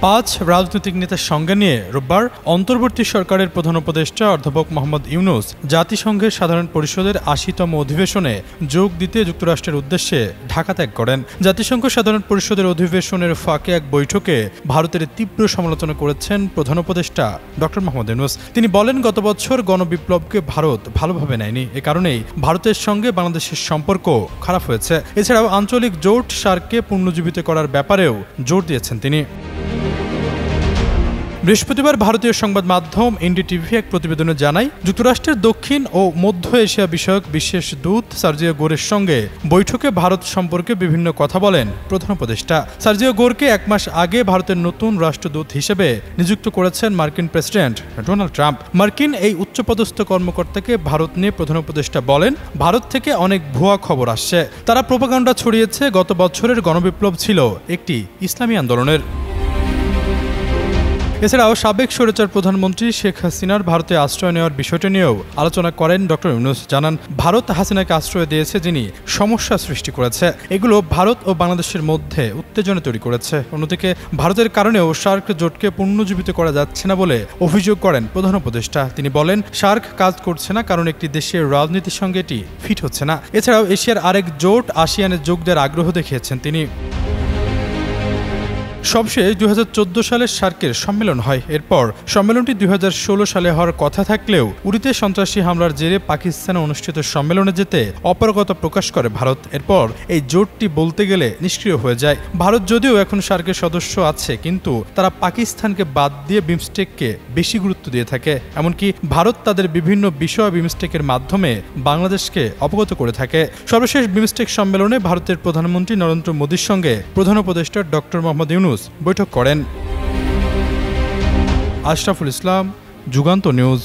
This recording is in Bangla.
পাঁচ রাজনৈতিক নেতার সঙ্গে নিয়ে রোববার অন্তর্বর্তী সরকারের প্রধান উপদেষ্টা অধ্যাপক মোহাম্মদ ইউনূস জাতিসংঘের সাধারণ পরিষদের ৮০তম অধিবেশনে যোগ দিতে যুক্তরাষ্ট্রের উদ্দেশ্যে ঢাকা ত্যাগ করেন। জাতিসংঘ সাধারণ পরিষদের অধিবেশনের ফাঁকে এক বৈঠকে ভারতের তীব্র সমালোচনা করেছেন প্রধান উপদেষ্টা ডক্টর মোহাম্মদ ইউনূস। তিনি বলেন, গত বছর গণবিপ্লবকে ভারত ভালোভাবে নেয়নি, এ কারণেই ভারতের সঙ্গে বাংলাদেশের সম্পর্ক খারাপ হয়েছে। এছাড়াও আঞ্চলিক জোট সার্ককে পুনরুজ্জীবিত করার ব্যাপারেও জোর দিয়েছেন তিনি। বৃহস্পতিবার ভারতীয় সংবাদ মাধ্যম এনডিটিভি এক প্রতিবেদনে জানায়, যুক্তরাষ্ট্রের দক্ষিণ ও মধ্য এশিয়া বিষয়ক বিশেষ দূত সার্জিও গোরের সঙ্গে বৈঠকে ভারত সম্পর্কে বিভিন্ন কথা বলেন প্রধান উপদেষ্টা। সার্জিও গোরকে ১ মাস আগে ভারতের নতুন রাষ্ট্রদূত হিসেবে নিযুক্ত করেছেন মার্কিন প্রেসিডেন্ট ডোনাল্ড ট্রাম্প। মার্কিন এই উচ্চপদস্থ কর্মকর্তাকে ভারত নিয়ে প্রধান উপদেষ্টা বলেন, ভারত থেকে অনেক ভুয়া খবর আসছে। তারা প্রোপাগান্ডা ছড়িয়েছে গত বছরের গণবিপ্লব ছিল একটি ইসলামী আন্দোলনের। এছাড়াও সাবেক স্বৈরাচার প্রধানমন্ত্রী শেখ হাসিনার ভারতে আশ্রয় নেওয়ার বিষয়টি নিয়েও আলোচনা করেন ডক্টর ইউনূস। জানান, ভারত হাসিনাকে আশ্রয় দিয়েছে যিনি সমস্যা সৃষ্টি করেছে। এগুলো ভারত ও বাংলাদেশের মধ্যে উত্তেজনা তৈরি করেছে। অন্যদিকে ভারতের কারণেও সার্ক জোটকে পুনরুজ্জীবিত করা যাচ্ছে না বলে অভিযোগ করেন প্রধান উপদেষ্টা। তিনি বলেন, সার্ক কাজ করছে না কারণ একটি দেশের রাজনীতির সঙ্গে এটি ফিট হচ্ছে না। এছাড়াও এশিয়ার আরেক জোট আসিয়ানে যোগ দেওয়ার আগ্রহ দেখিয়েছেন তিনি। সবশেষ ২০১৪ সালে সার্কের সম্মেলন হয়। এরপর সম্মেলনটি ২০১৬ সালে হওয়ার কথা থাকলেও উরিতে সন্ত্রাসী হামলার জেরে পাকিস্তানে অনুষ্ঠিত সম্মেলনে যেতে অপারগতা প্রকাশ করে ভারত। এরপর এই জোটটি বলতে গেলে নিষ্ক্রিয় হয়ে যায়। ভারত যদিও এখন সার্কের সদস্য আছে, কিন্তু তারা পাকিস্তানকে বাদ দিয়ে বিমস্টেককে বেশি গুরুত্ব দিয়ে থাকে। এমনকি ভারত তাদের বিভিন্ন বিষয় বিমস্টেকের মাধ্যমে বাংলাদেশকে অবগত করে থাকে। সর্বশেষ বিমস্টেক সম্মেলনে ভারতের প্রধানমন্ত্রী নরেন্দ্র মোদীর সঙ্গে প্রধান উপদেষ্টা ডক্টর মোহাম্মদ ইউনূস বৈঠক করেন। আশরাফুল ইসলাম, যুগান্ত নিউজ।